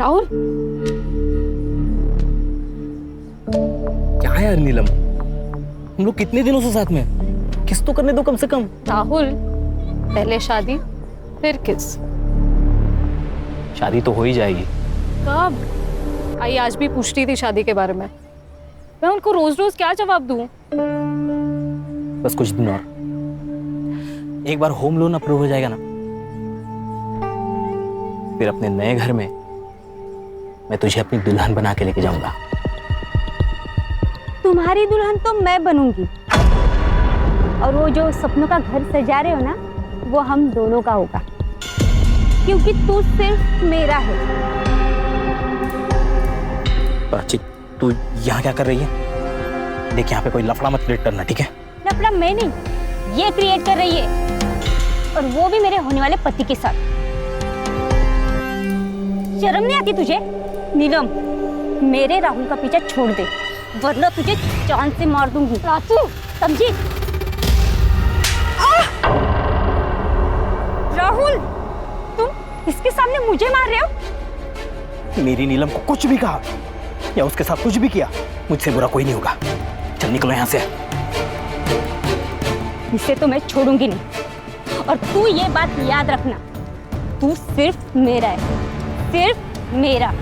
राहुल, क्या है यार नीलम, हम लोग कितने दिनों से साथ में हैं? किस तो करने दो कम से कम। राहुल, पहले शादी फिर किस। शादी तो हो ही जाएगी। कब? आई आज भी पूछती थी शादी के बारे में। मैं उनको रोज रोज क्या जवाब दूं? बस कुछ दिन और, एक बार होम लोन अप्रूव हो जाएगा ना, फिर अपने नए घर में मैं तुझे अपनी दुल्हन बना के लेके जाऊंगा। तुम्हारी दुल्हन तो मैं बनूंगी, और वो जो सपनों का घर सजा रहे हो ना, वो हम दोनों का होगा, क्योंकि तू सिर्फ मेरा है। प्राची, तू यहाँ क्या कर रही है? देख, यहाँ पे कोई लफड़ा मत क्रिएट करना, ठीक है? लफड़ा मैं नहीं, ये क्रिएट कर रही है, और वो भी मेरे होने वाले पति के साथ। शर्म नहीं आती तुझे? नीलम, मेरे राहुल का पीछा छोड़ दे, वरना तुझे जान से मार दूंगी। प्राची, समझी? राहुल, तुम इसके सामने मुझे मार रहे हो? मेरी नीलम को कुछ भी कहा या उसके साथ कुछ भी किया, मुझसे बुरा कोई नहीं होगा। चल निकलो यहाँ से। इसे तो मैं छोड़ूंगी नहीं, और तू ये बात याद रखना, तू सिर्फ मेरा है, सिर्फ मेरा।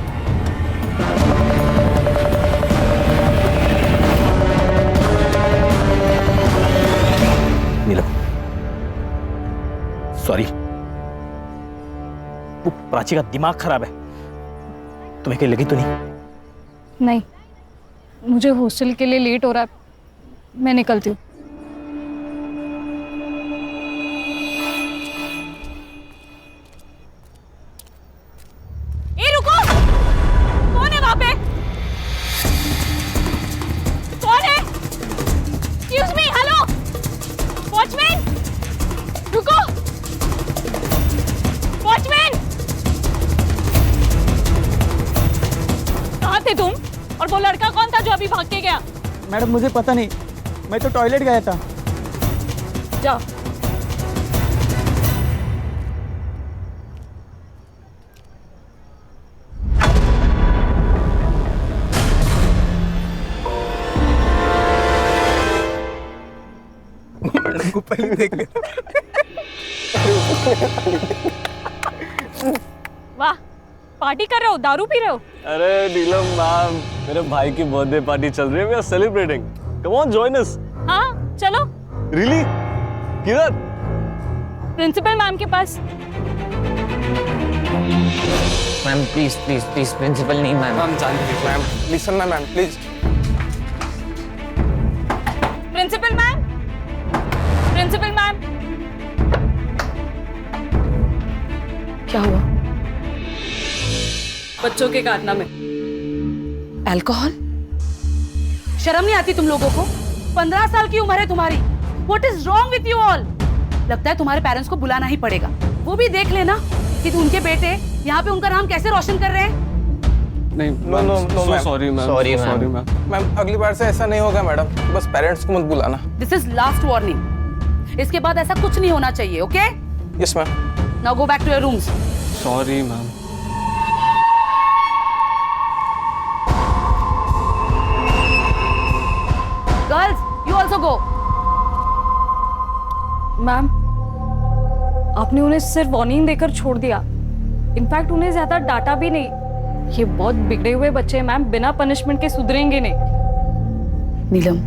नीलम, सॉरी, वो प्राची का दिमाग खराब है। तुम्हें कहीं लगी तो नहीं? नहीं, मुझे हॉस्टल के लिए लेट हो रहा है, मैं निकलती हूँ। ए रुको, कौन है वहां पे? कौन है? एक्सक्यूज मी, हेलो, वॉचमैन, रुको, वॉचमैन। कहाँ थे तुम? और वो लड़का कौन था जो अभी भाग के गया? मैडम मुझे पता नहीं, मैं तो टॉयलेट गया था। जाओ। मैडम को पहले देख लिया। वाह, पार्टी कर रहे हो, दारू पी रहे हो? अरे नीलम मैम, मेरे भाई की बर्थडे पार्टी चल रही है, we are celebrating. Come on, join us. हाँ चलो। रियली? किधर? प्रिंसिपल मैम के पास। Ma'am please please please, principal नहीं मैम। मैम जानती हैं मैम, लिसन ना ma'am please. Principal ma'am, principal ma'am. क्या हुआ? बच्चों के कारनामे। अल्कोहल? शर्म नहीं आती तुम लोगों को? 15 साल की उम्र है तुम्हारी। What is wrong with you all? लगता है तुम्हारे पेरेंट्स को बुलाना ही पड़ेगा। वो भी देख लेना कि उनके बेटे यहाँ पे उनका नाम कैसे रोशन कर रहे हैं। नहीं, no sorry ma'am, Sorry, ma'am. Sorry ma'am. Ma'am अगली बार से ऐसा नहीं होगा मैडम, बस पेरेंट्स को मत बुलाना। This is last warning. इसके बाद ऐसा कुछ नहीं होना चाहिए, okay? Yes ma'am. Now go back to your rooms. Sorry ma'am. Girls, you also go. Ma'am, आपने उन्हें सिर्फ वार्निंग देकर छोड़ दिया। इनफैक्ट उन्हें ज्यादा डांटा भी नहीं। ये बहुत बिगड़े हुए बच्चे हैं मैम, बिना पनिशमेंट के सुधरेंगे नहीं। नीलम,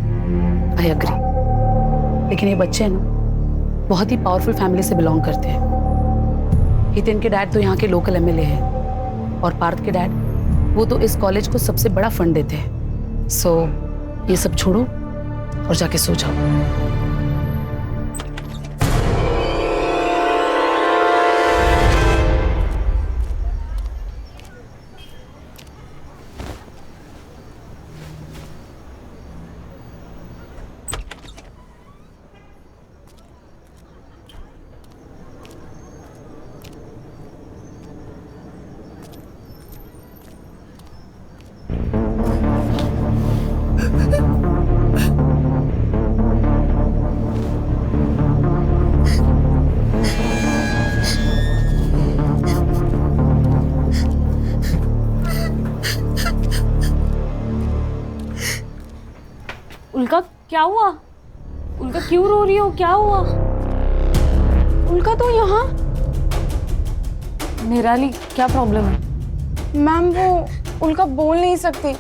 आई एग्री, लेकिन ये बच्चे हैं ना, बहुत ही पावरफुल फैमिली से बिलोंग करते हैं। हितेन के डैड तो यहाँ के लोकल एमएलए हैं, और पार्थ के डैड, वो तो इस कॉलेज को सबसे बड़ा फंड देते हैं। सो ये सब छोड़ो और जाके सो जाओ। क्या हुआ? उनका क्यों रो रही हो? क्या हुआ? उनका तो यहाँ निराली, क्या प्रॉब्लम है? मैम वो उनका बोल नहीं सकती,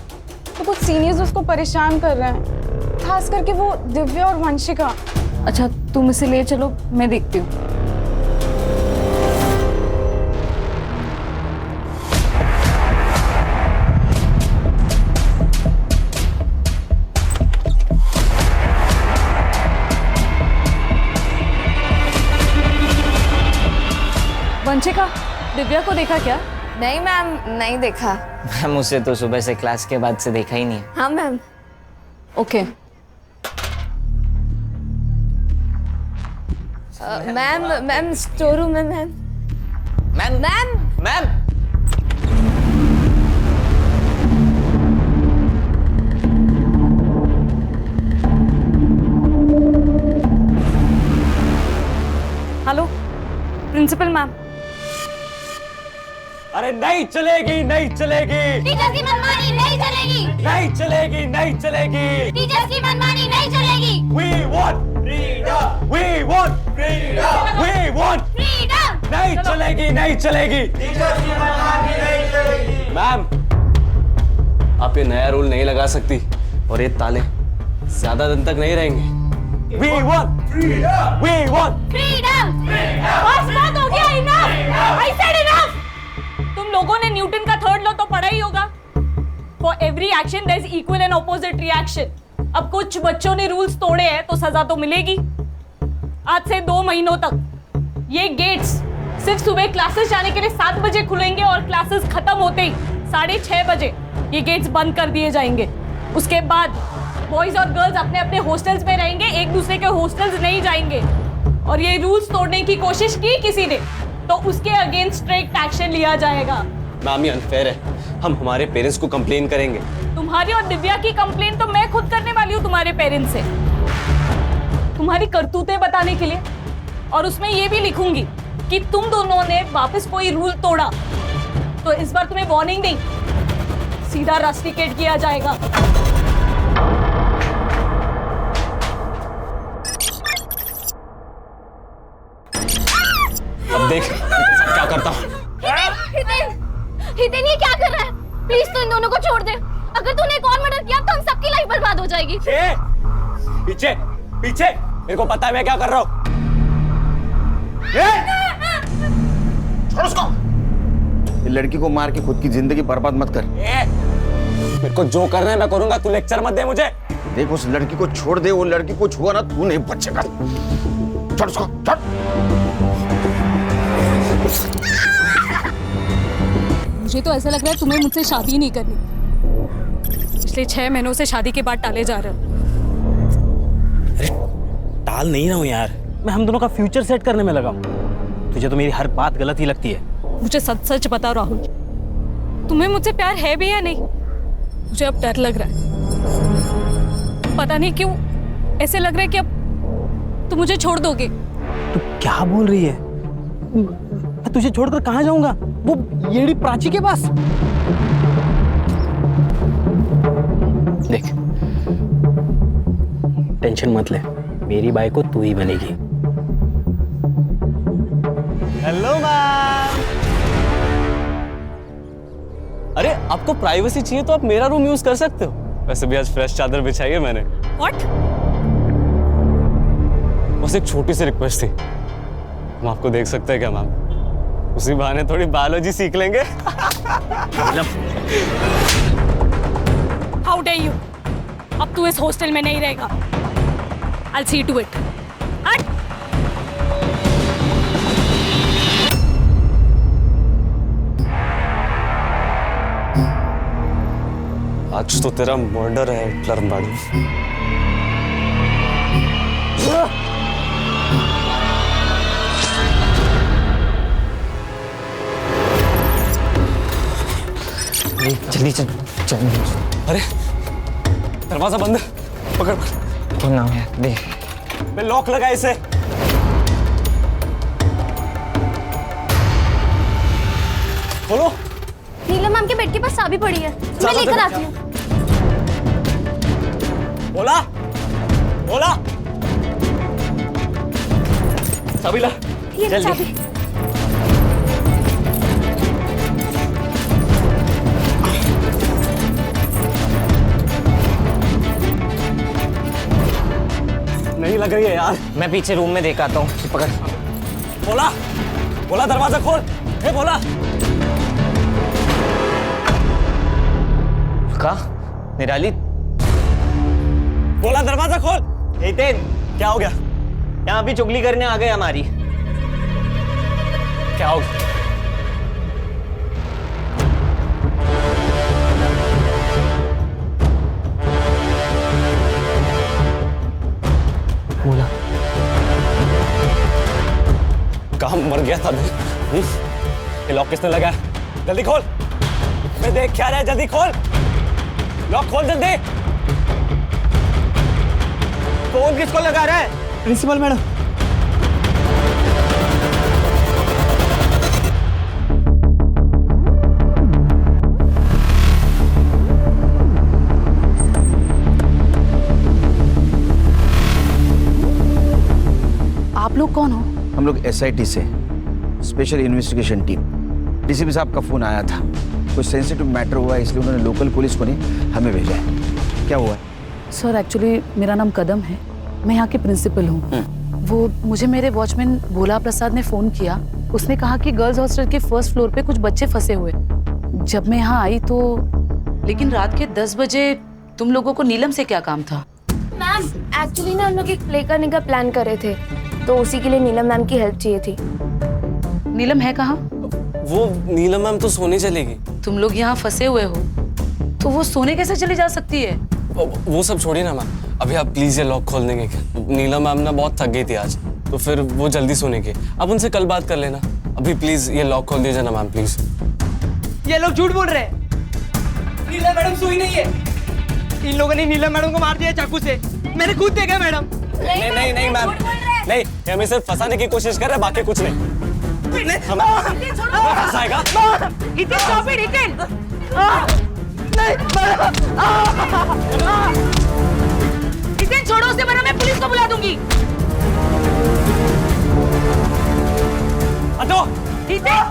तो कुछ सीनियर्स उसको परेशान कर रहे हैं, खास करके वो दिव्या और वंशिका। अच्छा, तुम इसे ले चलो, मैं देखती हूँ। वंशिका, दिव्या को देखा क्या? नहीं मैम, नहीं देखा। मैम उसे तो सुबह से क्लास के बाद से देखा ही नहीं है। हाँ ma'am. Okay. Ma'am store room में ma'am. Ma'am ma'am ma'am hello principal ma'am. अरे नहीं चलेगी, नहीं चलेगी, टीचर्स की मनमानी नहीं चलेगी। नहीं चलेगी, नहीं चलेगी। टीचर्स की मनमानी नहीं चलेगी। We want freedom. We want freedom. We want freedom. नहीं चलेगी, नहीं चलेगी। मैम, आप ये नया रूल नहीं लगा सकती और ये ताले ज्यादा दिन तक नहीं रहेंगे। We want freedom. We want freedom. बस बात हो गया, इनफ। I said enough। तुम लोगों ने न्यूटन का थर्ड लॉ तो पढ़ा ही होगा। For every action there is equal and opposite reaction. अब कुछ बच्चों ने रूल्स तोड़े हैं तो सजा तो मिलेगी। आज से 2 महीनों तक ये गेट्स सिर्फ सुबह क्लासेस जाने के लिए 7 बजे खुलेंगे और क्लासेस खत्म होते ही 6:30 बजे ये गेट्स बंद कर दिए जाएंगे। उसके बाद बॉयज और गर्ल्स अपने अपने हॉस्टल्स में रहेंगे, एक दूसरे के हॉस्टल्स नहीं जाएंगे। और ये रूल्स तोड़ने की कोशिश की किसी ने तो उसके अगेंस्ट स्ट्रिक्ट एक्शन लिया जाएगा। मैम, ये अनफेयर है। हम हमारे पेरेंट्स को कंप्लेन करेंगे। तुम्हारी और दिव्या की कंप्लेन तो मैं खुद करने वाली हूँ तुम्हारे पेरेंट्स से, तुम्हारी करतूतें बताने के लिए। और उसमें ये भी लिखूंगी कि तुम दोनों ने वापस कोई रूल तोड़ा तो इस बार तुम्हें वार्निंग नहीं, सीधा रस्टिकेट किया जाएगा। अब देख क्या करता हूँ। हितेन ये क्या कर रहा है? प्लीज तू इन दोनों को छोड़ दे। अगर तूने एक और मर्डर किया तो हम सबकी लाइफ बर्बाद हो जाएगी। पीछे पीछे, मेरे को पता है मैं क्या कर रहा हूँ। छोड़ उसको। ये लड़की को मार के खुद की जिंदगी बर्बाद मत कर। मेरे को जो करना है मैं करूंगा, तू लेक्चर मत दे मुझे। देख उस लड़की को छोड़ दे, वो लड़की को छुआ ना तू नहीं बचेगा। छोड़ उसको, छोड़। मुझे तो ऐसा लग रहा है तुम्हें मुझसे शादी नहीं करनी। पिछले 6 महीनों से शादी के बाद टाले जा रहे हो। अरे टाल नहीं रहा हूँ यार, मैं हम दोनों का फ्यूचर सेट करने में लगा हूँ। तुझे तो मेरी हर बात गलत ही लगती है। मुझे सच सच बताओ राहुल, तुम्हें मुझसे प्यार है भी या नहीं? मुझे अब डर लग रहा है, पता नहीं क्यों ऐसे लग रहा है कि अब तुम मुझे छोड़ दोगे। तू क्या बोल रही है? मैं तुझे छोड़कर कहाँ जाऊंगा? वो येड़ी प्राची के पास। देख, टेंशन मत ले, मेरी बाई को तू ही बनेगी। Hello ma'am. अरे आपको प्राइवेसी चाहिए तो आप मेरा रूम यूज कर सकते हो। वैसे भी आज फ्रेश चादर बिछाई है मैंने। What? बस एक छोटी सी रिक्वेस्ट थी, हम आपको देख सकते हैं क्या मैम? उसी बहाने थोड़ी बायोलॉजी सीख लेंगे। How dare you? अब तू इस हॉस्टल में नहीं रहेगा। I'll see to it. हट! आज तो तेरा मर्डर है हिटलर मैडम। जल्दी चल चल। अरे दरवाजा बंद है, पकड़ पकड़। खोल ना यार, दे। मैं लॉक लगा इसे। खोलो। नीलम मैम के बेड के पास चाबी पड़ी है, मैं लेकर आती हूँ। बोला बोला चाबी ला ये जल्दी। चाबी। नहीं लग रही है यार। मैं पीछे रूम में देख आता हूँ। पकड़। बोला बोला दरवाजा खोल। ए बोला कहा निराली? बोला दरवाजा खोल। हितेन, क्या हो गया? यहाँ भी चुगली करने आ गए हमारी। क्या हो गया? बोला कहाँ मर गया था मैं? ये लॉक किसने लगाया? जल्दी खोल। मैं देख क्या रहा है, जल्दी खोल। लॉक खोल जल्दी। फोन किसको लगा रहा है? Principal madam. आप लोग कौन हो? हम लोग SIT से, स्पेशल इन्वेस्टिगेशन टीम। डीसीपी साहब का फोन आया था, कुछ सेंसिटिव मैटर हुआ है, इसलिए उन्होंने लोकल पुलिस को नहीं हमें भेजा है। क्या हुआ है? सर एक्चुअली मेरा नाम कदम है, मैं यहाँ की प्रिंसिपल हूँ। वो मुझे मेरे वॉचमैन भोला प्रसाद ने फ़ोन किया। उसने कहा कि गर्ल्स हॉस्टल के फर्स्ट फ्लोर पे कुछ बच्चे फंसे हुए। जब मैं यहाँ आई तो लेकिन रात के 10 बजे तुम लोगों को नीलम से क्या काम था? मैम एक्चुअली ना हम लोग एक प्ले करने का प्लान कर रहे थे, तो उसी के लिए नीलम मैम की हेल्प चाहिए थी। नीलम है कहाँ? वो नीलम मैम तो सोने चलेगी। तुम लोग यहाँ फंसे हुए हो तो वो सोने कैसे चली जा सकती है? वो सब छोड़िए ना मैम, अभी आप प्लीज ये लॉक खोल देंगे क्या? नीलम मैम ना बहुत थक गई थी आज, तो फिर वो जल्दी सोने की। आप उनसे कल बात कर लेना। अभी प्लीज ये लॉक खोल दीजिए ना मैम, प्लीज। ये लोग झूठ बोल रहे हैं। नीलम मैडम सोई नहीं है। इन लोगों ने नीलम मैडम को मार दिया चाकू से। मैंने खुद देखा मैडम। नहीं नहीं नहीं मैम, नहीं, ये हमें सिर्फ फंसाने की कोशिश कर रहे हैं, बाकी कुछ नहीं। फंसाएगा? हितेन छोड़ो उसे, वरना मैं पुलिस को बुला दूंगी। हटो। हितेन!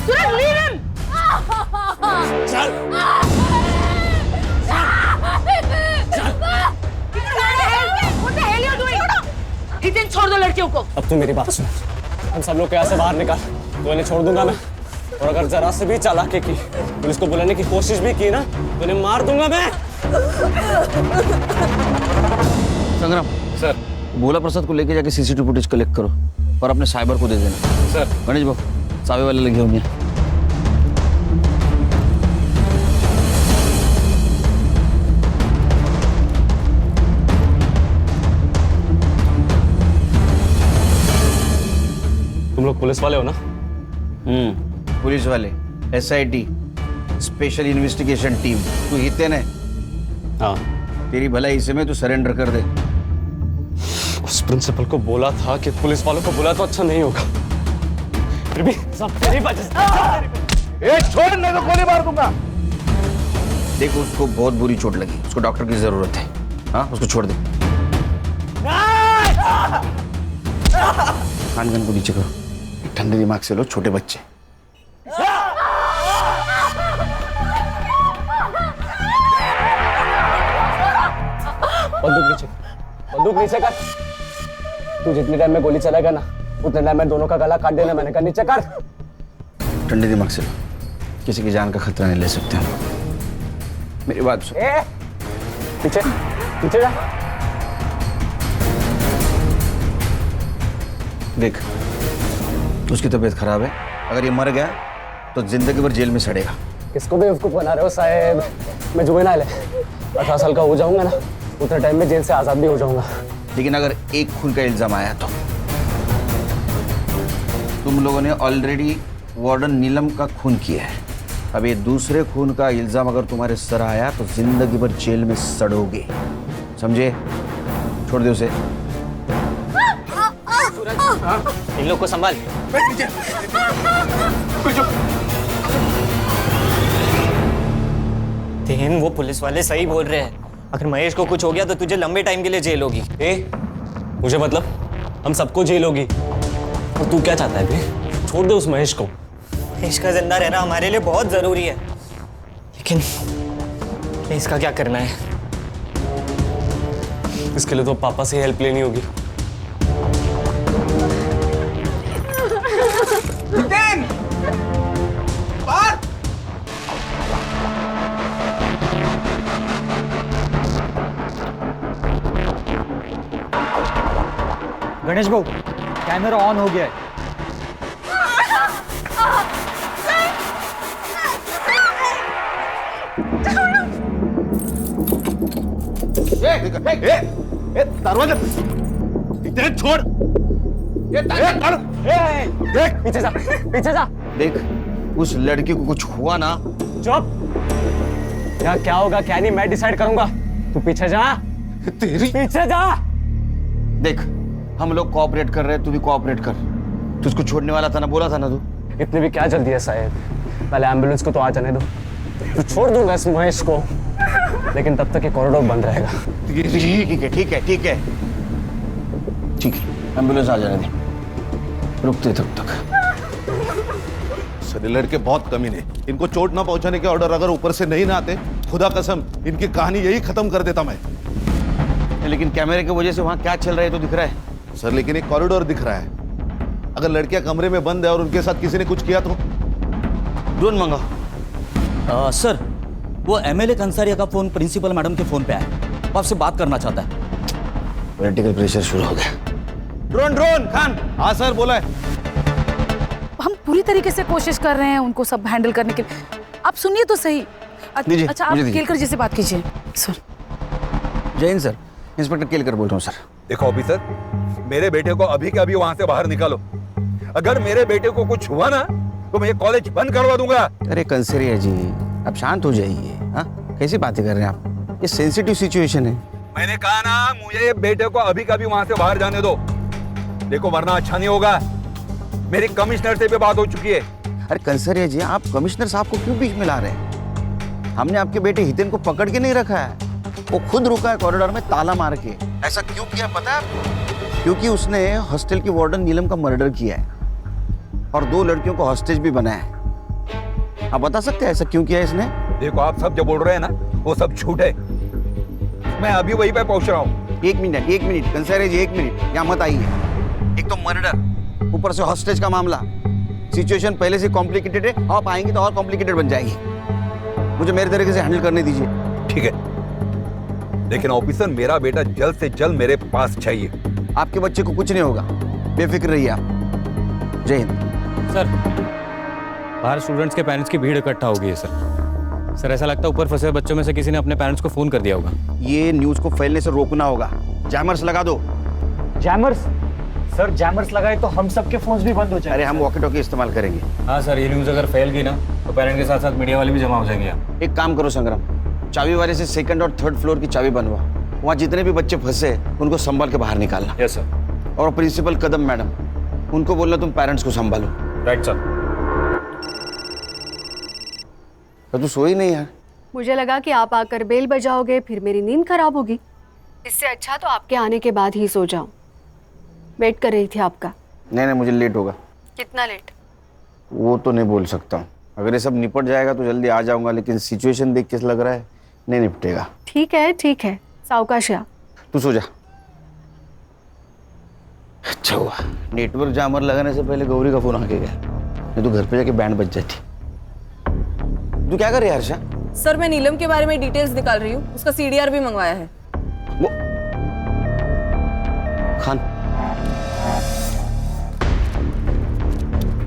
सूरज leave him! चल। What the hell you doing? Hiten छोड़ दो लड़कियों को। अब तू मेरी बात सुन, हम सब लोग यहाँ से बाहर निकाल, तो इन्हें छोड़ दूंगा मैं। और अगर जरा से भी चालाकी की, पुलिस को बुलाने की कोशिश भी की ना, तो इन्हें मार दूंगा मैं। संग्राम सर। भोला प्रसाद को लेके जाके CCTV फुटेज कलेक्ट करो और अपने साइबर को दे देना। सर। गणेश बाबू सावे वाले लगे होंगे। तुम लोग पुलिस वाले हो ना? पुलिस वाले, SIT, स्पेशल इन्वेस्टिगेशन टीम। तू हितेन है? हाँ। तेरी भलाई इसे में तू सरेंडर कर दे। उस प्रिंसिपल को बोला था कि पुलिस वालों को बुला तो अच्छा नहीं होगा, फिर भी सब तेरी वजह से। छोड़, नहीं तो गोली मार दूंगा। देखो उसको बहुत बुरी चोट लगी, उसको डॉक्टर की जरूरत है। हाँ, उसको छोड़ दे। कान गन को नीचे करो, ठंडे दिमाग से लो, छोटे बच्चे। बंदूक नीचे कर। तू जितने टाइम में गोली चलाएगा ना, उतने टाइम में दोनों का गला काट देना। मैंने कहा नीचे कर। ठंडे दिमाग से लो, किसी की जान का खतरा नहीं ले सकते हम। मेरी बात सुन। पीछे पीछे जा। देख, उसकी तबीयत खराब है, अगर ये मर गया तो जिंदगी भर जेल में सड़ेगा। किसको बेवकूफ बना रहे हो साहब? मैं जुवेनाइल है, 18 साल का हो जाऊंगा ना, उतने टाइम में जेल से आजाद भी हो जाऊंगा। लेकिन अगर एक खून का इल्जाम आया तो तुम लोगों ने ऑलरेडी वार्डन नीलम का खून किया है। अब ये दूसरे खून का इल्जाम अगर तुम्हारे सर आया तो जिंदगी भर जेल में सड़ोगे, समझे? छोड़ दे उसे। इन लोग को संभाल। तेन, वो पुलिस वाले सही बोल रहे हैं। अगर महेश को कुछ हो गया तो तुझे लंबे टाइम के लिए जेल होगी। मुझे मतलब हम सबको जेल होगी। और तू क्या चाहता है बे? छोड़ दे उस महेश को। महेश का जिंदा रहना हमारे लिए बहुत जरूरी है, लेकिन इसका क्या करना है? इसके लिए तो पापा से हेल्प लेनी होगी। गणेश भाऊ, कैमरा ऑन हो गया है। दरवाजा इधर छोड़। देख पीछे जा, पीछे जा। देख, उस लड़की को कुछ हुआ ना। चुप। क्या होगा क्या नहीं मैं डिसाइड करूंगा। तू पीछे जा। तेरी पीछे जा। देख, हम लोग कोऑपरेट कर रहे हैं, तू भी कोऑपरेट कर। तू उसको छोड़ने वाला था ना, बोला था ना तू। इतनी भी क्या जल्दी है शायद, पहले एम्बुलेंस को तो आ जाने दो। तू छोड़ दूंगा इस महेश को, लेकिन तब तक ये कॉरिडोर बंद रहेगा। ठीक है, ठीक है, ठीक है, ठीक है। एम्बुलेंस आ जाने दे, रुकते तब तक। सर लड़के बहुत कमीने, इनको चोट ना पहुंचाने के ऑर्डर अगर ऊपर से नहीं ना आते, खुदा कसम इनकी कहानी यही खत्म कर देता मैं। लेकिन कैमरे की वजह से वहां क्या चल रहा है तो दिख रहा है सर। लेकिन एक कॉरिडोर दिख रहा है। अगर लड़कियां कमरे में बंद है और उनके साथ किसी ने कुछ किया तो ड्रोन मंगाओ। सर, वो एमएलए कंसारिया का फोन प्रिंसिपल मैडम के फोन पे आया, वो आपसे बात करना चाहता है। पॉलिटिकल प्रेशर शुरू हो गया। ड्रोन खान। हाँ सर, बोला है। हम पूरी तरीके से कोशिश कर रहे हैं उनको सब हैंडल करने के लिए। आप सुनिए तो सही। अच्छा, आप केलकर जी से बात कीजिए। सर। जय हिंद सर, इंस्पेक्टर केलकर बोल रहा हूँ सर। देखो ऑफिसर, मेरे बेटे को अभी के अभी वहां से बाहर निकालो। अगर मेरे बेटे को कुछ हुआ ना तो मैं ये कॉलेज बंद करवा दूंगा। अरे कंसरिया जी, आप शांत हो जाइए। हाँ, कैसी बातें कर रहे हैं आप? ये सेंसिटिव सिचुएशन है। मैंने कहा ना, मुझे बेटे को अभी कभी वहां से बाहर जाने दो। देखो वरना अच्छा नहीं होगा। मेरी कमिश्नर से भी बात हो चुकी है। अरे कंसरिया जी, आप कमिश्नर साहब को क्यों बीच में ला रहे हैं? हमने आपके बेटे हितेन को पकड़ के नहीं रखा है, वो खुद रुका है कॉरिडोर में ताला मार के। ऐसा क्यों किया पता है आपको? क्योंकि उसने हॉस्टल की वार्डन नीलम का मर्डर किया है और 2 लड़कियों को हॉस्टेज भी बनाया है। आप बता सकते हैं ऐसा क्यों किया इसने? देखो आप सब जो बोल रहे हैं ना, वो सब झूठ है। मैं अभी वहीं पे पहुंच रहा हूँ। एक मिनट कंसरिया जी, 1 मिनट यहाँ मत आइए। एक तो मर्डर, ऊपर से हॉस्टेज का मामला। सिचुएशन पहले से कॉम्प्लिकेटेड है, आप आएंगे तो और कॉम्प्लिकेटेड बन जाएगी। मुझे मेरे तरीके से हैंडल करने दीजिए। ठीक है, लेकिन ऑफिसर मेरा बेटा जल्द से जल्द मेरे पास चाहिए। आपके बच्चे को कुछ नहीं होगा, बेफिक्र रहिए आप। जय हिंद। सर, बाहर स्टूडेंट्स के पेरेंट्स की भीड़ इकट्ठा हो गई है सर। ऐसा लगता है ऊपर फंसे बच्चों में से किसी ने अपने पेरेंट्स को फोन कर दिया होगा। ये न्यूज को फैलने से रोकना होगा। जैमर्स लगा दो। जैमर्स? सर, जैमर्स लगाए तो हम सबके फोन्स भी बंद हो जाएंगे। अरे हम वॉकी टॉकी इस्तेमाल करेंगे। हाँ सर, ये न्यूज़ अगर फैल गई ना तो पेरेंट के साथ साथ मीडिया वाले भी जमा हो जाएंगे यहाँ। एक काम करो संग्राम, चाबी वाले से 2nd और 3rd फ्लोर की चाबी बनवा। वहाँ जितने भी बच्चे फंसे उनको संभाल के बाहर निकालना। Yes sir. और प्रिंसिपल कदम मैडम, उनको बोलना तुम पेरेंट्स को संभालो। Right sir. तो तू सोई नहीं यार? मुझे लगा कि आप आकर बेल बजाओगे, फिर मेरी नींद खराब होगी। इससे अच्छा तो आपके आने के बाद ही सो जाऊं। वेट कर रही थी आपका। नहीं, मुझे लेट होगा। कितना लेट? वो तो नहीं बोल सकता हूँ। अगर ये सब निपट जाएगा तो जल्दी आ जाऊंगा, लेकिन सिचुएशन देख के लग रहा है नहीं निपटेगा। ठीक है, सावकाश या। तू सो जा। अच्छा हुआ नेटवर्क जामर लगाने से पहले गौरी का फोन आके गया, नहीं तो घर पे जाके बैंड बज जाती। तू क्या कर रही है हर्षा? सर, मैं नीलम के बारे में डिटेल्स निकाल रही हूँ। उसका सीडीआर भी मंगवाया है। वो खान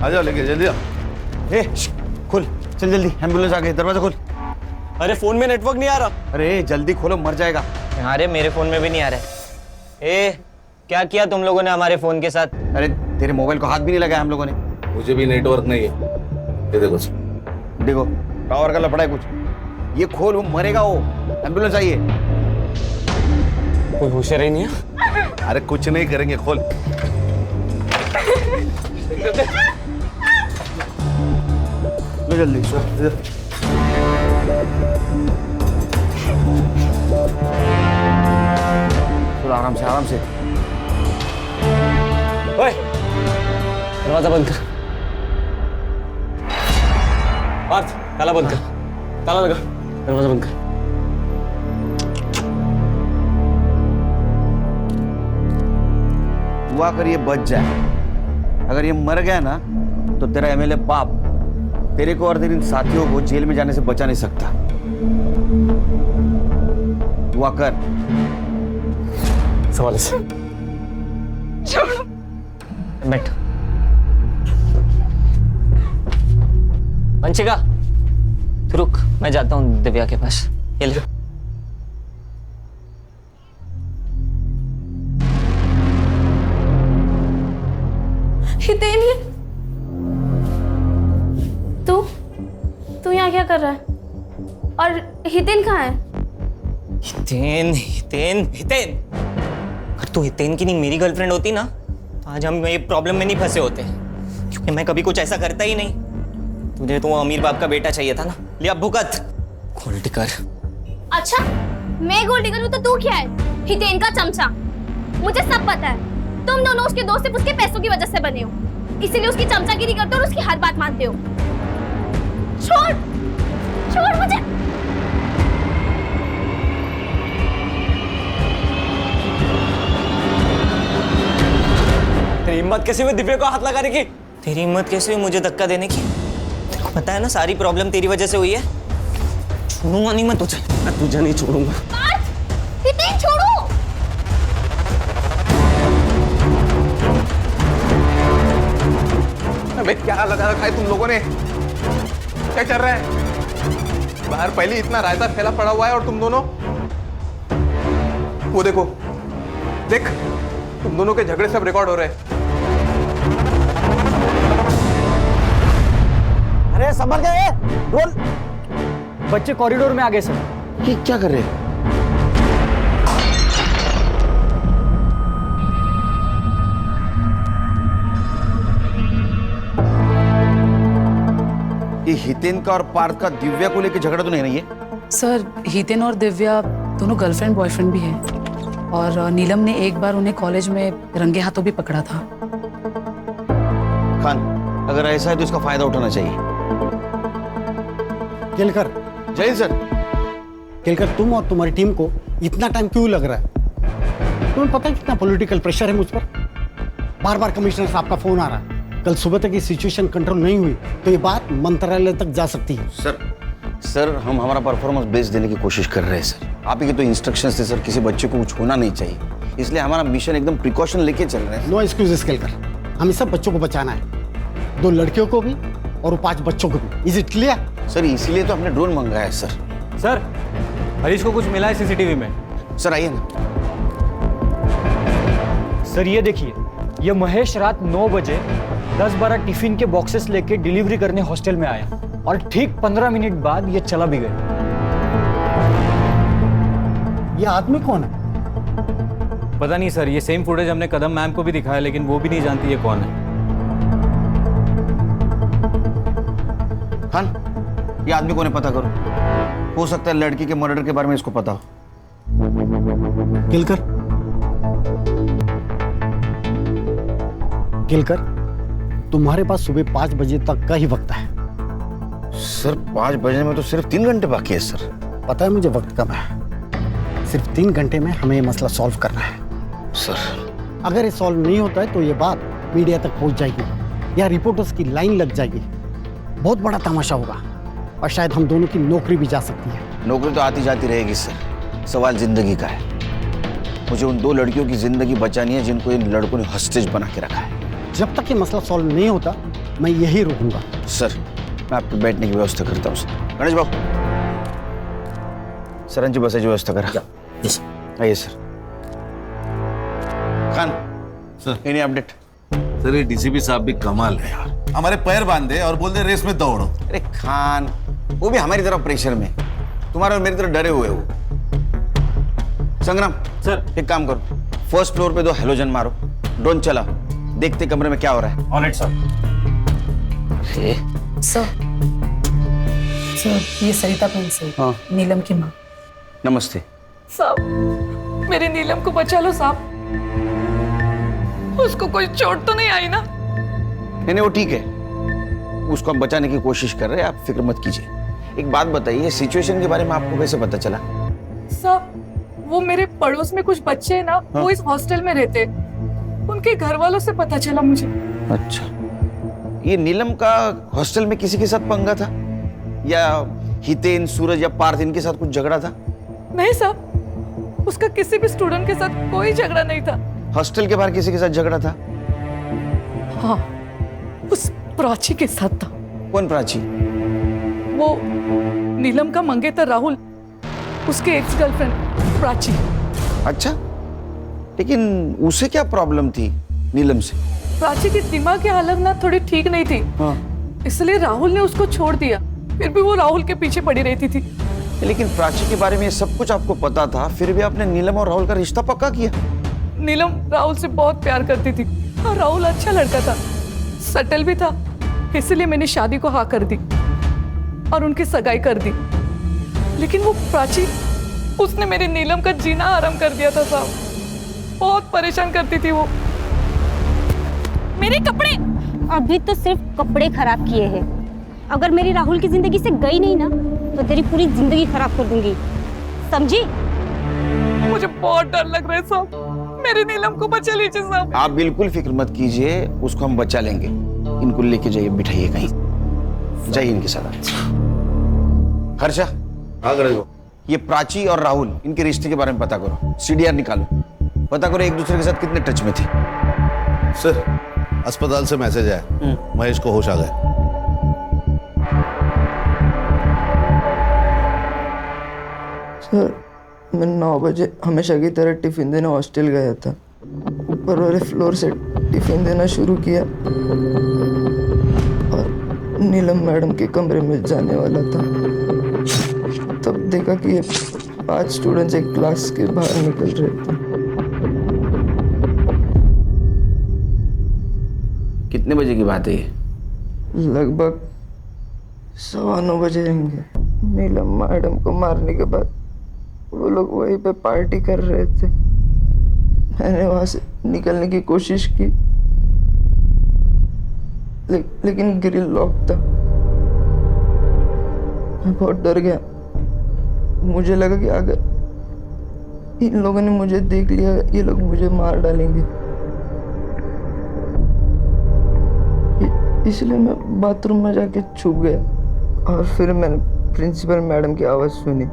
आ जाओ, लेके जल्दी आ। खोल, चल जल्दी, एम्बुलेंस आ गई, दरवाजा खोल। अरे फोन में नेटवर्क नहीं आ रहा। अरे जल्दी खोलो, मर जाएगा। अरे मेरे फोन में भी नहीं आ रहा है। क्या किया तुम लोगों ने हमारे फोन के साथ? अरे तेरे मोबाइल को हाथ भी नहीं लगाया हम लोगों ने। मुझे भी नेटवर्क नहीं है। ये देखो टावर का लफड़ा है कुछ। ये खोल, वो मरेगा वो। एम्बुलेंस आइए। कोई होशियार ही नहीं है। अरे कुछ नहीं करेंगे, खोल। लो जल्दी। आराम से आराम से। ओए, दरवाजा बंद कर। पार्थ, ताला बंद कर। ताला लगा, दरवाजा बंद कर। दुआ कर ये बच जाए। अगर ये मर गया ना तो तेरा एमएलए बाप तेरे को और तेरे इन साथियों को जेल में जाने से बचा नहीं सकता। दुआ कर। सवाल से छोड़ो। बैठ। वंशिका, तू रुक, मैं जाता हूँ दिव्या के पास। ये ले। हितेन, तू यहाँ क्या कर रहा है? और हितेन कहाँ है? हितेन हितेन हितेन, अगर तू हितेन की नहीं मेरी गर्लफ्रेंड होती ना तो आज हम ये प्रॉब्लम में नहीं फंसे होते, क्योंकि मैं कभी कुछ ऐसा करता ही नहीं। तुझे तो वो अमीर बाप का बेटा चाहिए था ना, लिया भुगत। गोल्ड कर। अच्छा, मैं गोल्डी करूँ तो तू क्या है? हितेन का चमचा। मुझे सब पता है। तुम दोनों उसके दोस्त सिर्फ उसके पैसों की वजह से बने हो, इसीलिए उसकी चमचागिरी करते हो और उसकी हर बात मानते हो। छोड़ छोड़ मुझे। तेरी हिम्मत कैसे हुई दिव्या को हाथ लगाने की? तेरी हिम्मत कैसे हुई मुझे धक्का देने की? तेरे को पता है ना सारी प्रॉब्लम तेरी वजह से हुई है। छोड़ूंगा नहीं मैं तुझे, मैं तुझे नहीं छोड़ूंगा। हितेन छोड़ो। अबे क्या लगा रखा है तुम लोगों ने? क्या चल रहा है बाहर? पहले इतना रायता फैला पड़ा हुआ है और तुम दोनों वो देखो, देख तुम दोनों के झगड़े सब रिकॉर्ड हो रहे हैं। अरे संभल गए, रोल। बच्चे कॉरिडोर में आ गए सर। ये क्या कर रहे हैं? ये हितेन का और पार्थ का दिव्या को लेकर झगड़ा तो नहीं रही है? सर, हितेन और दिव्या दोनों गर्लफ्रेंड बॉयफ्रेंड भी हैं और नीलम ने एक बार उन्हें कॉलेज में रंगे हाथों भी पकड़ा था। खान, अगर ऐसा है तो इसका फायदा उठाना चाहिए। केलकर। जय सर। केलकर, तुम और तुम्हारी टीम को इतना टाइम क्यों लग रहा है? तुम्हें पता है कितना पॉलिटिकल प्रेशर है मुझ पर? बार बार कमिश्नर साहब का फोन आ रहा है। कल सुबह तक ये सिचुएशन कंट्रोल नहीं हुई तो ये बात मंत्रालय तक जा सकती है। सर हम हमारा परफॉर्मेंस बेस्ट देने की कोशिश कर रहे हैं सर। आप ही के तो इंस्ट्रक्शंस थे सर, किसी बच्चे को कुछ होना नहीं चाहिए, इसलिए हमारा मिशन एकदम प्रिकॉशन लेके चल रहे हैं। नो एक्सक्यूजेस केलकर, हमें सब बच्चों को बचाना है, 2 लड़कियों को भी और 5 बच्चों को भी। Is it clear? सर इसीलिए तो हमने ड्रोन मंगाया है सर। सर, हरीश को कुछ मिला है सीसीटीवी में? सर आइए ना। सर ये देखिए, ये महेश रात 9 बजे 10-12 टिफिन के बॉक्सेस लेके डिलीवरी करने हॉस्टल में आया और ठीक 15 मिनट बाद ये चला भी गया। ये आदमी कौन है? पता नहीं सर, ये सेम फुटेज हमने कदम मैम को भी दिखाया लेकिन वो भी नहीं जानती ये कौन है। खान, ये आदमी कौन है पता करो, हो सकता है लड़की के मर्डर के बारे में इसको पता हो। केलकर, तुम्हारे पास सुबह 5 बजे तक का ही वक्त है। सर 5 बजे में तो सिर्फ 3 घंटे बाकी है सर। पता है मुझे वक्त कम है, सिर्फ 3 घंटे में हमें ये मसला सॉल्व करना है। सर अगर ये सॉल्व नहीं होता है तो ये बात मीडिया तक पहुंच जाएगी या रिपोर्टर्स की लाइन लग जाएगी, बहुत बड़ा तमाशा होगा और शायद हम दोनों की नौकरी भी जा सकती है। नौकरी तो आती जाती रहेगी सर, सवाल जिंदगी का है। मुझे उन 2 लड़कियों की जिंदगी बचानी है जिनको इन लड़कों ने हॉस्टेज बना के रखा है। जब तक ये मसला सॉल्व नहीं होता मैं यही रुकूंगा। सर मैं आपके बैठने की व्यवस्था करता हूँ सर। गणेश बाबू, सरंजी बस की व्यवस्था करा। आइए sir. Khan sir, any update? Sir ये डीसीपी साहब भी कमाल है यार, हमारे पैर बांधे और बोल दे रेस में दौड़ो। अरे खान, वो भी हमारी तरफ प्रेशर में, तुम्हारे और मेरी तरफ डरे हुए हो। संग्राम सर, एक काम करो, फर्स्ट फ्लोर पे 2 हेलोजन मारो, ड्रोन चला, देखते कमरे में क्या हो रहा है। Alright sir. सर ये सरिता प्रिंस है, नीलम की माँ। नमस्ते। सब मेरी नीलम को बचा लो साहब। उसको कोई चोट तो नहीं आई ना? नहीं वो ठीक है, उसको हम बचाने की कोशिश कर रहे हैं, आप फिक्र मत कीजिए। एक बात बताइए, सिचुएशन के बारे में आपको कैसे पता चला? साहब वो मेरे पड़ोस में कुछ बच्चे हैं ना, वो इस हॉस्टल में रहते, उनके घर वालों से पता चला मुझे। अच्छा, ये नीलम का हॉस्टल में किसी के साथ पंगा था, या हितेन, सूरज या पार्थ इनके साथ कुछ झगड़ा था? नहीं साहब, उसका किसी भी स्टूडेंट के साथ कोई झगड़ा नहीं था। हॉस्टल के बाहर किसी के साथ झगड़ा था? हाँ, उस प्राची के साथ था। कौन प्राची? वो नीलम का मंगेतर राहुल, उसके एक्स गर्लफ्रेंड प्राची। अच्छा, लेकिन उसे क्या प्रॉब्लम थी नीलम से? प्राची की दिमाग की हालत ना थोड़ी ठीक नहीं थी। हाँ। इसलिए राहुल ने उसको छोड़ दिया, फिर भी वो राहुल के पीछे पड़ी रहती थी। लेकिन प्राची के बारे में सब कुछ आपको पता था, फिर भी आपने नीलम और राहुल का रिश्ता पक्का किया? नीलम राहुल से बहुत प्यार करती थी और राहुल अच्छा लड़का था, सटल भी था, इसलिए मैंने शादी को हाँ कर दी और उनकी सगाई कर दी। लेकिन वो प्राची, उसने मेरी नीलम का जीना आराम कर दिया था साहब। बहुत परेशान करती थी वो। मेरे कपड़े अभी तो सिर्फ कपड़े खराब किए हैं। अगर मेरी राहुल की जिंदगी से गई नहीं ना, तो तेरी पूरी जिंदगी खराब कर दूंगी, समझी? मुझे बहुत डर लग रहा है साहब, मेरी नीलम को बचा लीजिए साहब। आप बिल्कुल फिक्र मत कीजिए, उसको हम बचा लेंगे। इनको लेके जाइए, बिठाइए कहीं, जाइए इनके साथ। हर्षा, ये प्राची और राहुल, इनके रिश्ते के बारे में पता करो, सीडीआर निकालो, पता करो एक दूसरे के साथ कितने टच में थे। सर, अस्पताल से मैसेज आया, महेश को होश आ गया। सर, मैं 9 बजे हमेशा की तरह टिफिन देने हॉस्टल गया था। ऊपर वाले फ्लोर से टिफिन देना शुरू किया और नीलम मैडम के कमरे में जाने वाला था, तब देखा कि ये 5 स्टूडेंट्स एक क्लास के बाहर निकल रहे थे। कितने बजे की बात है ये? लगभग 9:15 बजे होंगे। नीलम मैडम को मारने के बाद वो लोग वहीं पे पार्टी कर रहे थे। मैंने वहां से निकलने की कोशिश की, लेकिन ग्रिल लॉक था। मैं बहुत डर गया। मुझे लगा कि अगर इन लोगों ने मुझे देख लिया, ये लोग मुझे मार डालेंगे। इसलिए मैं बाथरूम में जाके छुप गया और फिर मैंने प्रिंसिपल मैडम की आवाज़ सुनी।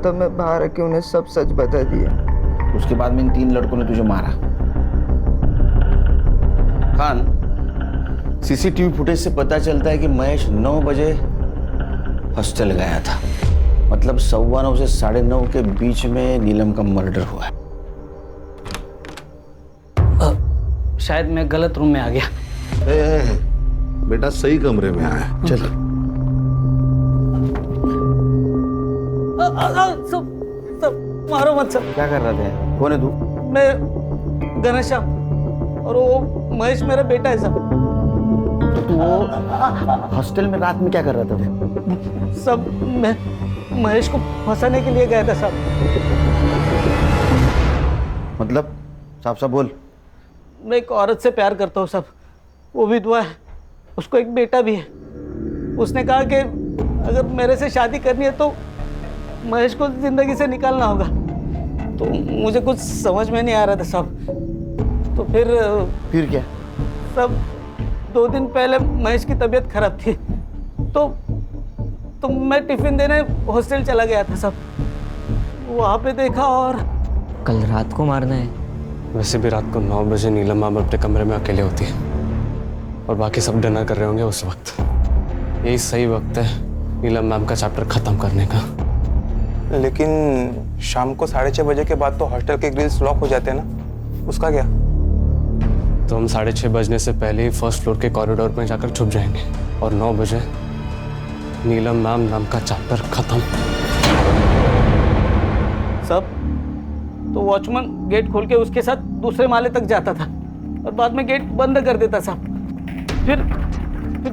तब मैं बाहर आके उन्हें सब सच बता दिया। उसके बाद में इन 3 लड़कों ने तुझे मारा। खान, सीसीटीवी फुटेज से पता चलता है कि महेश 9 बजे हॉस्टल गया था, मतलब 9:15 से 9:30 के बीच में नीलम का मर्डर हुआ है। शायद मैं गलत रूम में आ गया। बेटा सही कमरे में आया, चल। सब मारो मत सब। क्या कर रहे थे? कौन है तू? मैं घनश्याम और वो महेश मेरा बेटा है सब। तो वो हॉस्टल में रात में क्या कर रहा था? सब मैं महेश को फंसाने के लिए गया था सब। मतलब साफ साफ बोल। मैं एक औरत से प्यार करता हूँ सब, वो विधवा है, उसको एक बेटा भी है। उसने कहा कि अगर मेरे से शादी करनी है तो महेश को जिंदगी से निकालना होगा। तो मुझे कुछ समझ में नहीं आ रहा था सब। तो फिर क्या? सब 2 दिन पहले महेश की तबीयत खराब थी, तो मैं टिफिन देने हॉस्टल चला गया था सब। वहाँ पे देखा और कल रात को मारना है। वैसे भी रात को 9 बजे नीलम मैम अपने कमरे में अकेले होती है और बाकी सब डिनर कर रहे होंगे उस वक्त। यही सही वक्त है नीलम मैम का चैप्टर खत्म करने का। लेकिन शाम को 6:30 बजे के बाद तो हॉस्टल के ग्रिल्स लॉक हो जाते हैं ना, उसका क्या? तो हम 6:30 बजने से पहले ही फर्स्ट फ्लोर के कॉरिडोर में जाकर छुप जाएंगे और 9 बजे नीलम मैम नाम का चैप्टर खत्म। सब तो वॉचमैन गेट खोल के उसके साथ दूसरे माले तक जाता था और बाद में गेट बंद कर देता साहब। फिर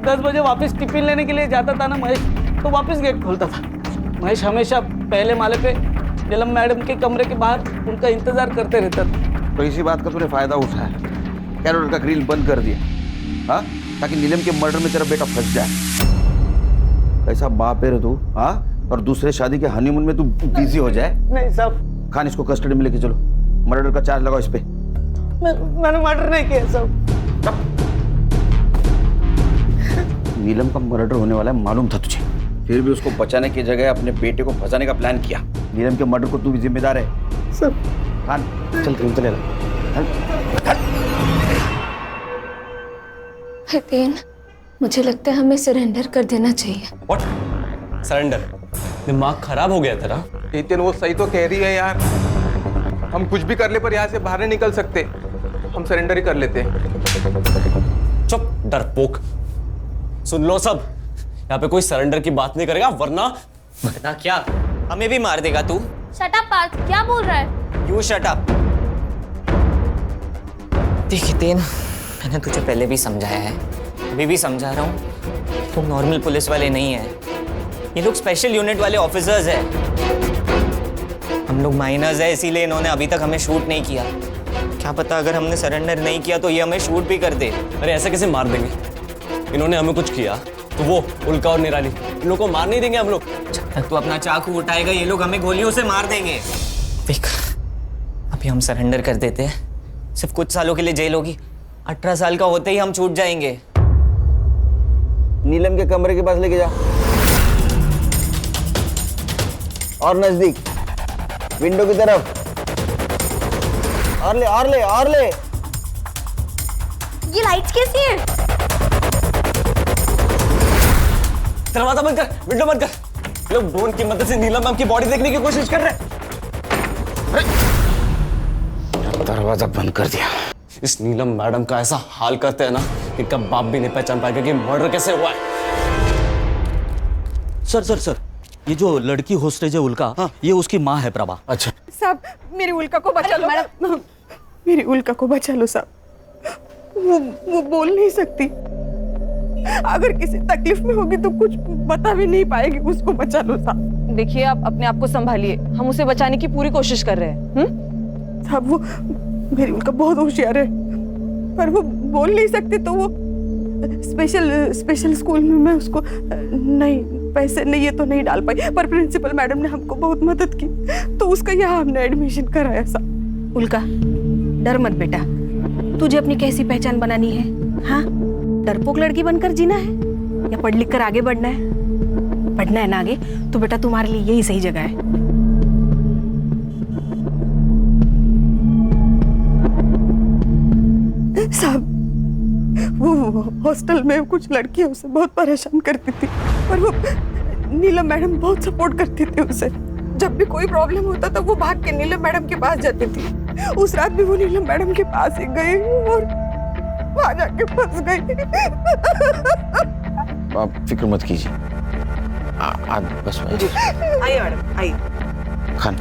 10 बजे वापस टिफिन लेने के लिए जाता था ना महेश, तो वापस गेट खोलता था। महेश हमेशा पहले माले पे नीलम मैडम के कमरे के बाहर उनका इंतजार करते रहता था। तो इसी बात का तूने फायदा उठाया, कैरोल का ग्रिल बंद कर दिया, हाँ, ताकि नीलम के मर्डर में तेरा बेटा फंस जाए। कैसा बाप है रे तू, हाँ? और दूसरे शादी के हनीमून में तू बिजी हो जाए। नहीं साहब। खान, इसको कस्टडी में लेके चलो, मर्डर का चार्ज लगाओ इस पे। मैंने मर्डर नहीं किया साहब। नीलम का मर्डर होने वाला है मालूम था तुझे, फिर भी उसको बचाने की जगह अपने बेटे को फंसाने का प्लान किया। नीलम के मर्डर को तू भी जिम्मेदार है। सर खान चल, क्रीम चले हितेन, मुझे लगता है हमें सरेंडर कर देना चाहिए। व्हाट? सरेंडर? दिमाग खराब हो गया तेरा? हितेन वो सही तो कह रही है यार, हम कुछ भी कर ले पर यहाँ से बाहर नहीं निकल सकते, हम सरेंडर ही कर लेते हैं। चुप डरपोक, सुन लो सब, यहाँ पे कोई सरेंडर की बात नहीं करेगा वरना क्या हमें भी मार देगा तू? शट अप पार्थ, क्या बोल रहा है? You shut up. देख हितेन, मैंने तुझे पहले भी समझाया है, अभी भी समझा रहा हूँ, तुम नॉर्मल पुलिस वाले नहीं है, ये लोग स्पेशल यूनिट वाले ऑफिसर्स हैं। हम लोग माइनर्स हैं, इसीलिए इन्होंने अभी तक हमें शूट नहीं किया। क्या पता अगर हमने सरेंडर नहीं किया तो ये हमें शूट भी कर दे। अरे ऐसे कैसे मार देंगे? इन्होंने हमें कुछ किया तो वो उल्का और निराली इन लोगों को मार नहीं देंगे हम लोग। जब तक तू अपना चाकू उठाएगा ये लोग हमें गोलियों से मार देंगे। देख, अभी हम सरेंडर कर देते हैं, सिर्फ कुछ सालों के लिए जेल होगी, 18 साल का होते ही हम छूट जाएंगे। नीलम के कमरे के पास लेके जा, और नजदीक, विंडो की तरफ, और ले और ले और ले। ये लाइट्स कैसी हैं? दरवाजा बंद कर, विंडो बंद कर। लोग ड्रोन की मदद से नीलम मैम की बॉडी देखने की कोशिश कर रहे हैं। दरवाजा बंद कर दिया। इस नीलम मैडम का ऐसा हाल करते हैं ना कि कब बाप भी नहीं पहचान पाएगा कि मर्डर कैसे हुआ है। सर, ये जो लड़की होस्टेज है उल्का, हाँ, ये उसकी माँ है प्रभा। अच्छा साहब, मेरी उल्का को बचा लो। मेरी उल्का को बचा लो साहब, वो बोल नहीं सकती, अगर किसी तकलीफ में होगी तो कुछ बता भी नहीं पाएगी, उसको बचा लो साहब। देखिए, आप अपने आप को संभालिए, हम उसे बचाने की पूरी कोशिश कर रहे हैं। साहब, वो मेरी उल्का बहुत होशियार है, पर वो बोल नहीं सकती, तो वो स्पेशल स्कूल में मैं उसको नहीं, पैसे नहीं ये तो नहीं डाल पाई, पर प्रिंसिपल मैडम ने हमको बहुत मदद की, तो उसका यहाँ हमने एडमिशन कराया साहब। उल्का, डर मत बेटा, तुझे अपनी कैसी पहचान बनानी है? हाँ, डरपोक लड़की बनकर जीना है या पढ़ लिख कर आगे बढ़ना है? बढ़ना है ना आगे, तो बेटा तुम्हारे लिए यही सही जगह है। साहब, वो हॉस्टल में कुछ लड़कियां उसे बहुत परेशान करती थी, पर वो नीलम मैडम बहुत सपोर्ट करती थी उसे। जब भी कोई प्रॉब्लम होता था वो भाग के नीलम मैडम के पास जाती थी। उस रात भी वो नीलम मैडम के पास ही गई और वहां जाके फंस गई। आप फिक्र मत कीजिए, बस आइए मैडम, आइए। खान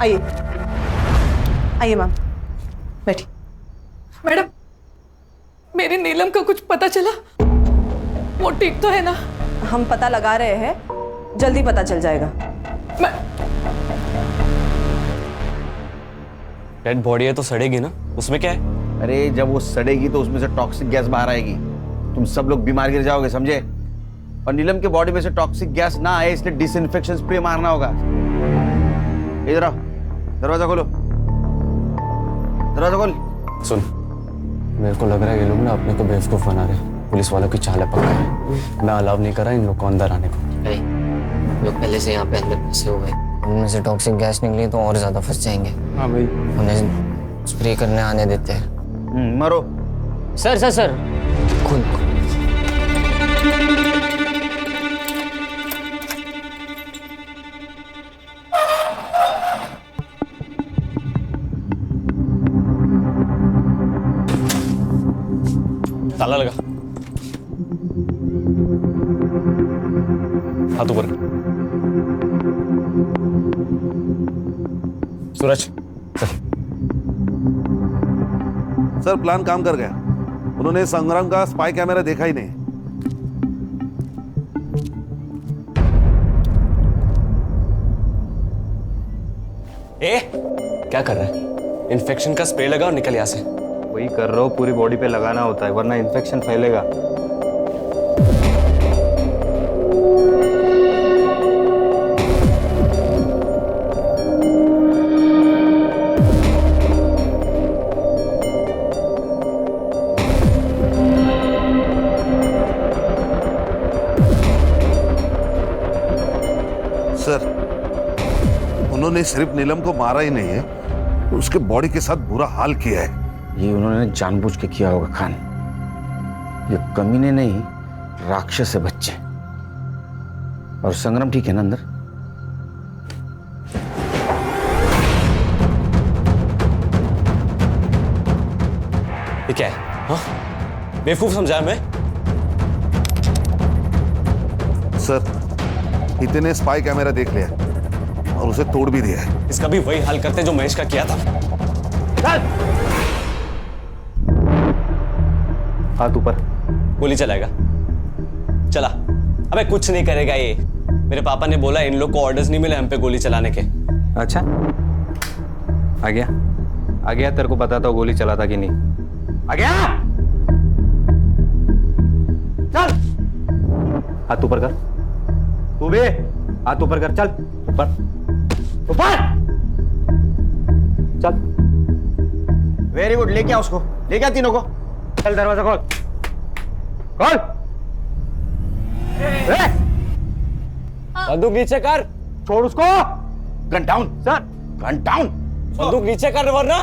आइए आइए मैम, बैठिए। मैडम, मेरी नीलम का कुछ पता चला? वो ठीक तो है ना? हम पता लगा रहे हैं, जल्दी पता चल जाएगा। डेड बॉडी है तो सड़ेगी ना, उसमें क्या है? अरे जब वो सड़ेगी तो उसमें से टॉक्सिक गैस बाहर आएगी, तुम सब लोग बीमार गिर जाओगे, समझे? और नीलम के बॉडी में से टॉक्सिक गैस ना आए इसलिए डिसइंफेक्शन स्प्रे मारना होगा। इधर आओ, दरवाजा खोलो, दरवाजा खोल। सुन, मेरे को लग रहा है ये लोग ना अपने को बेवकूफ बना रहे हैं, पुलिस वालों की चालें पकड़ रहे हैं। मैं अलाउ नहीं कर रहा इन लोग को अंदर आने को। लोग पहले से यहाँ पे अंदर फंसे हुए, उनमें से टॉक्सिक गैस निकली तो और ज्यादा फंस जाएंगे। हाँ भाई, उन्हें स्प्रे करने आने देते हैं। मारो। सर खून। ताला लगा, हाथ ऊपर। सूरज सर, प्लान काम कर गया, उन्होंने संग्राम का स्पाई कैमरा देखा ही नहीं। ए क्या कर रहा है? इन्फेक्शन का स्प्रे लगा और निकल यहाँ से। वही कर रहा हूँ, पूरी बॉडी पे लगाना होता है वरना इन्फेक्शन फैलेगा। सर, उन्होंने सिर्फ नीलम को मारा ही नहीं है, उसके बॉडी के साथ बुरा हाल किया है। ये उन्होंने जानबूझ के किया होगा खान। ये कमीने नहीं, राक्षस है बच्चे। और संग्राम ठीक है ना अंदर? ये क्या है? हाँ? बेवकूफ समझा मैं? सर, हितेन ने स्पाई कैमरा देख लिया और उसे तोड़ भी दिया है। इसका भी वही हाल करते जो महेश का किया था। हाथ ऊपर। गोली चलाएगा। चला। अबे कुछ नहीं करेगा ये। मेरे पापा ने बोला इन लोग को ऑर्डर्स नहीं मिले हम पे गोली चलाने के। अच्छा, आ गया तेरे को बताता हूँ गोली चलाता कि नहीं। आ गया। चल हाथ ऊपर कर। तू भी हाथ ऊपर कर। चल ऊपर ऊपर चल। वेरी गुड, लेके आ उसको, लेके आ तीनों को। चल दरवाजा खोल खोल। बंदूक नीचे कर। छोड़ उसको। Gun down sir. Gun down. बंदूक नीचे कर वरना।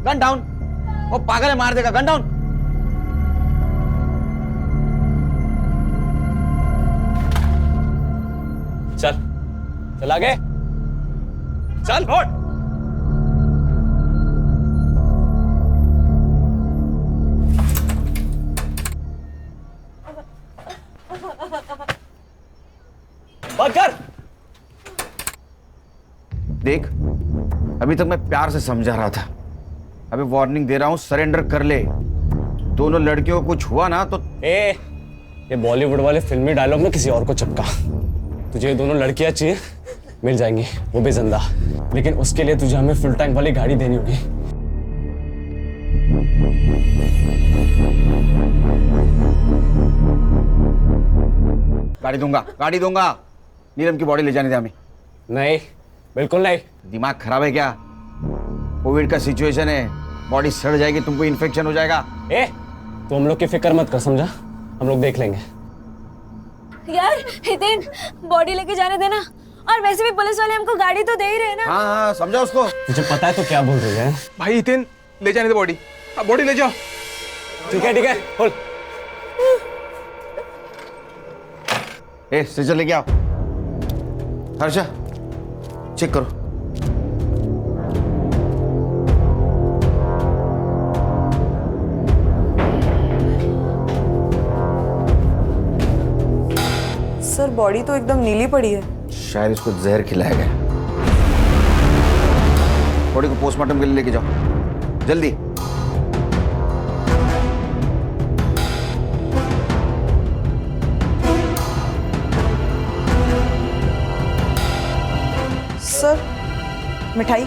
Gun down. वो पागल है, मार देगा। Gun down. चल चल आगे चल। फोड़। बंद कर। देख, अभी तक मैं प्यार से समझा रहा था, अभी वार्निंग दे रहा हूं, सरेंडर कर ले। दोनों लड़कियों को कुछ हुआ ना तो ये बॉलीवुड वाले फिल्मी डायलॉग में किसी और को चिपका। तुझे ये दोनों लड़कियां चाहिए, मिल जाएंगी, वो भी जिंदा। लेकिन उसके लिए तुझे हमें फुल टैंक वाली गाड़ी देनी होगी। गाड़ी दूंगा। नीलम की बॉडी ले जाने दे हमें। नहीं, बिल्कुल नहीं। दिमाग खराब है क्या? कोविड का सिचुएशन है, बॉडी सड़ जाएगी, तुमको इन्फेक्शन हो जाएगा। तो हम लोग की फिक्र मत कर, समझा? हम लोग देख लेंगे। यार हितेन, बॉडी लेके जाने देना। और वैसे भी पुलिस वाले हमको गाड़ी तो दे ही रहे ना। हाँ, समझा उसको। तुझे पता है तो क्या बोल रही है? भाई हितेन, ले जाने दे बॉडी। बॉडी ले जाओ। ठीक है खोल। स्ट्रेचर लेके आओ। हर्षा, चेक करो। सर, बॉडी तो एकदम नीली पड़ी है। शायद इसको जहर खिलाया गया। बॉडी को पोस्टमार्टम के लिए लेके जाओ, जल्दी। सर, मिठाई।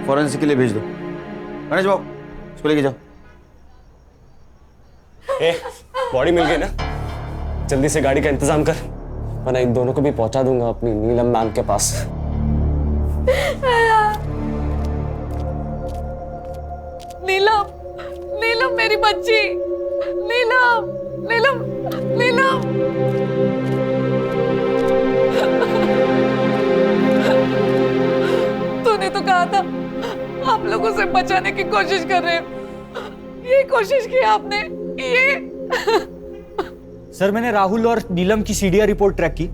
फॉरेंसिक के लिए भेज दो। गणेश बाबू, इसको लेके जाओ। बॉडी मिल गई ना? जल्दी से गाड़ी का इंतजाम कर, वरना इन दोनों को भी पहुंचा दूंगा अपनी नीलम मैम के पास। नीलम, नीलम मेरी बच्ची। नीलम, नीलम, नीलम। तूने तो कहा था आप लोगों से बचाने की कोशिश कर रहे हो। ये कोशिश की आपने। ये सर, मैंने राहुल और नीलम की सीडीआर रिपोर्ट ट्रैक की।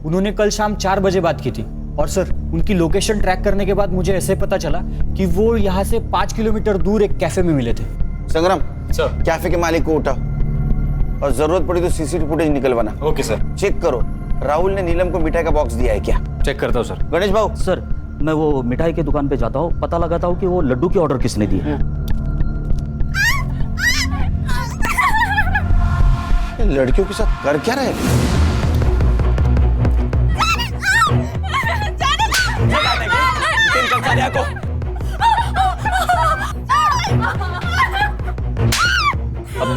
उन्होंने कल शाम 4 बजे बात की थी। और सर, उनकी लोकेशन ट्रैक करने के बाद मुझे ऐसे पता चला कि वो यहाँ से 5 किलोमीटर दूर एक कैफे में मिले थे। संग्राम सर, कैफे के मालिक को उठाओ और जरूरत पड़ी तो सीसीटीवी फुटेज निकलवाना। Okay sir. चेक करो, राहुल ने नीलम को मिठाई का बॉक्स दिया है क्या? चेक करता हूँ सर। गणेश भाऊ। सर, मैं वो मिठाई की दुकान पे जाता हूँ, पता लगाता हूँ कि वो लड्डू की ऑर्डर किसने दी है। लड़कियों के साथ कर क्या रहे?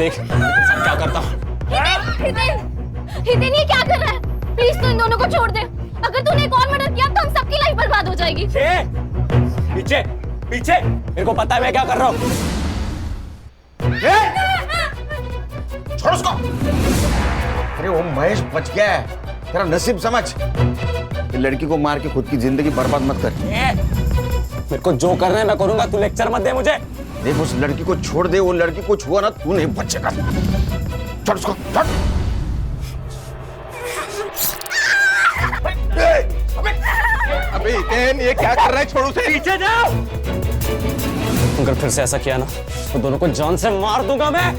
देख सब क्या करता हूँ। हितेन ये क्या कर रहा है? प्लीज तो इन दोनों को छोड़ दे। अगर तूने एक और मर्डर किया तो हम सबकी लाइफ बर्बाद हो जाएगी। पीछे पीछे, मेरे को पता है मैं क्या कर रहा हूँ। छोड़ उसको। अरे वो महेश बच गया है, तेरा नसीब समझ। ये लड़की को मार के खुद की जिंदगी बर्बाद मत कर। मेरे को जो करना है मैं करूंगा, तू लेक्चर मत दे मुझे। देख उस लड़की को छोड़ दे, वो लड़की को छुआ ना तू नहीं बचेगा। छोड़ उसको, छोड़। अबे हितेन ये क्या कर रहा है? छोड़ उसे। पीछे जाओ। अगर फिर से ऐसा किया ना तो दोनों को जान से मार दूंगा मैं।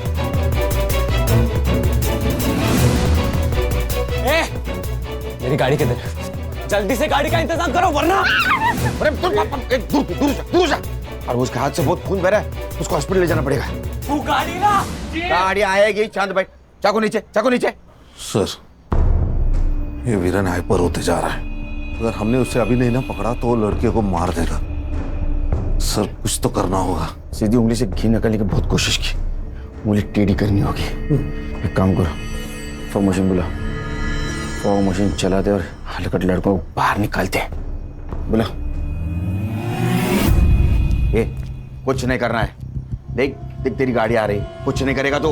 मेरी गाड़ी किधर है? जल्दी से गाड़ी का इंतजाम करो वरना। अरे दूर जा। और उसके हाथ से बहुत खून बह रहा है, उसको हॉस्पिटल ले जाना पड़ेगा। तू गाड़ी ना। गाड़ी आएगी। चांद भाई चाकू नीचे, चाकू नीचे। सर ये वीरन हाइपर होते जा रहा है। अगर हमने उसे अभी नहीं ना पकड़ा तो वो लड़के को मार देगा। सर कुछ तो करना होगा। सीधी उंगली से घी निकालने की बहुत कोशिश की, उंगली टेढ़ी करनी होगी। एक काम करो, फॉग मशीन बुला। फॉग मशीन चला दे और हलकट लड़कों को बाहर निकालते हैं। बुला। ए, कुछ नहीं करना है। देख देख तेरी गाड़ी आ रही, कुछ नहीं करेगा तो।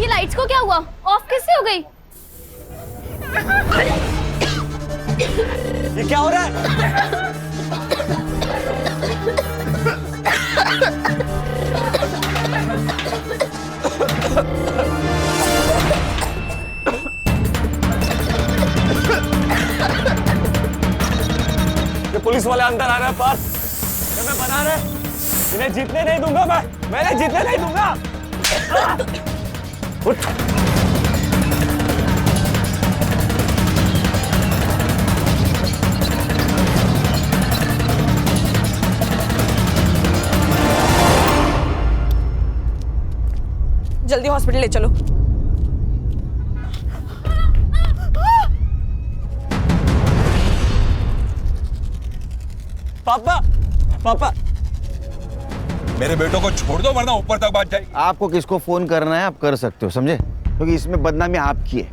ये लाइट्स को क्या हुआ? ऑफ कैसे हो गई? ये क्या हो रहा है? ये पुलिस वाले अंदर आ रहे हैं पास। ये मैं बना रहे, इन्हें जीतने नहीं दूंगा मैंने जीतने नहीं दूंगा। उठ। जल्दी हॉस्पिटल ले चलो। पापा पापा मेरे बेटों को छोड़ दो वरना ऊपर तक बात जाएगी। आपको किसको फोन करना है आप कर सकते हो, समझे? क्योंकि इसमें बदनामी आपकी है।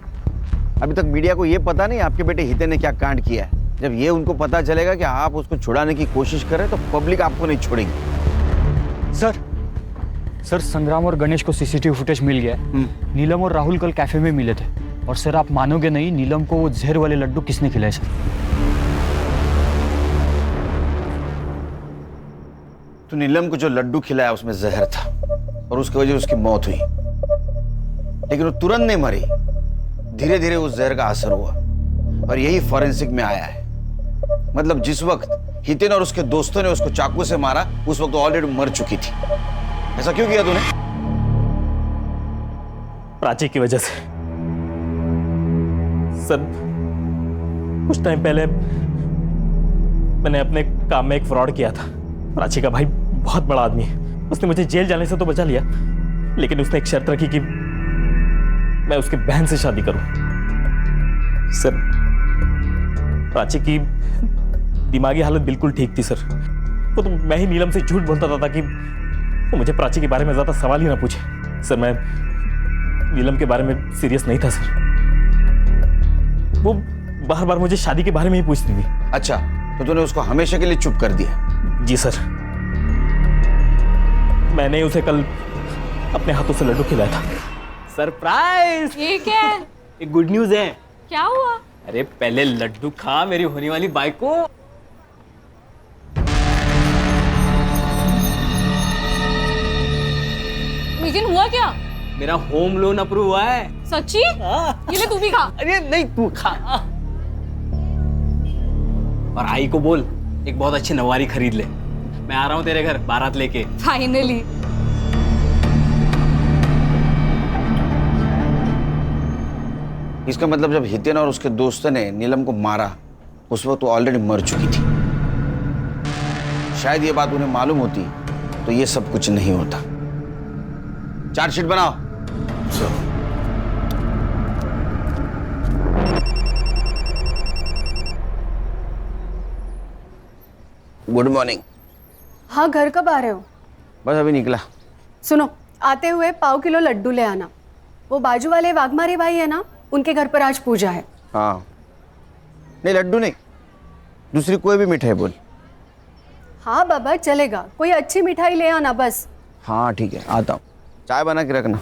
अभी तक मीडिया को यह पता नहीं आपके बेटे हितेन ने क्या कांड किया है। जब ये उनको पता चलेगा कि आप उसको छुड़ाने की कोशिश कर रहे हैं तो पब्लिक आपको नहीं छोड़ेगी। सर संग्राम और गणेश को सीसीटीवी फुटेज मिल गया है। नीलम और राहुल कल कैफे में मिले थे। और सर आप मानोगे नहीं, नीलम को वो जहर वाले लड्डू किसने खिलाए सर? तो नीलम को जो लड्डू खिलाया उसमें जहर था और उसकी वजह से उसकी मौत हुई। लेकिन वो तुरंत नहीं मरी, धीरे धीरे उस जहर का असर हुआ और यही फॉरेंसिक में आया है। मतलब जिस वक्त हितेन और उसके दोस्तों ने उसको चाकू से मारा उस वक्त वो ऑलरेडी मर चुकी थी। ऐसा क्यों किया तूने? प्राची की वजह से। सर कुछ टाइम पहले मैंने अपने काम में एक फ्रॉड किया था। प्राची का भाई बहुत बड़ा आदमी है, उसने मुझे जेल जाने से तो बचा लिया, लेकिन उसने एक शर्त रखी कि मैं उसकी बहन से शादी करूं। सर प्राची की दिमागी हालत बिल्कुल ठीक थी सर। वो तो मैं ही नीलम से झूठ बोलता था ताकि वो मुझे प्राची के बारे में ज्यादा सवाल ही ना पूछे। सर मैं नीलम के बारे में सीरियस नहीं था सर। वो बार बार मुझे शादी के बारे में ही पूछती थी। अच्छा तो तूने उसको हमेशा के लिए चुप कर दिया? जी सर, मैंने उसे कल अपने हाथों से लड्डू खिलाया था। सरप्राइज! ये क्या है? एक गुड न्यूज है। क्या हुआ? अरे पहले लड्डू खा मेरी होने वाली बाइक को। लेकिन हुआ क्या? मेरा होम लोन अप्रूव हुआ है। सच्ची? ये ले तू भी खा। अरे नहीं तू खा। और आई को बोल एक बहुत अच्छी नवारी खरीद ले। मैं आ रहा हूँ तेरे घर बारात लेके। फाइनली। इसका मतलब जब हितेन और उसके दोस्तों ने नीलम को मारा उस वक्त वो ऑलरेडी मर चुकी थी। शायद ये बात उन्हें मालूम होती तो ये सब कुछ नहीं होता। चार्जशीट बनाओ। Good morning. हाँ, घर कब आ रहे हो? बस अभी निकला। सुनो, आते हुए 1.5 किलो लड्डू ले आना। वो बाजू वाले वाघमारे भाई है ना, उनके घर पर आज पूजा है। हाँ, नहीं लड्डू नहीं, दूसरी कोई भी मिठाई बोल। हाँ बाबा चलेगा, कोई अच्छी मिठाई ले आना बस। हाँ ठीक है, आता हूँ। चाय बना के रखना।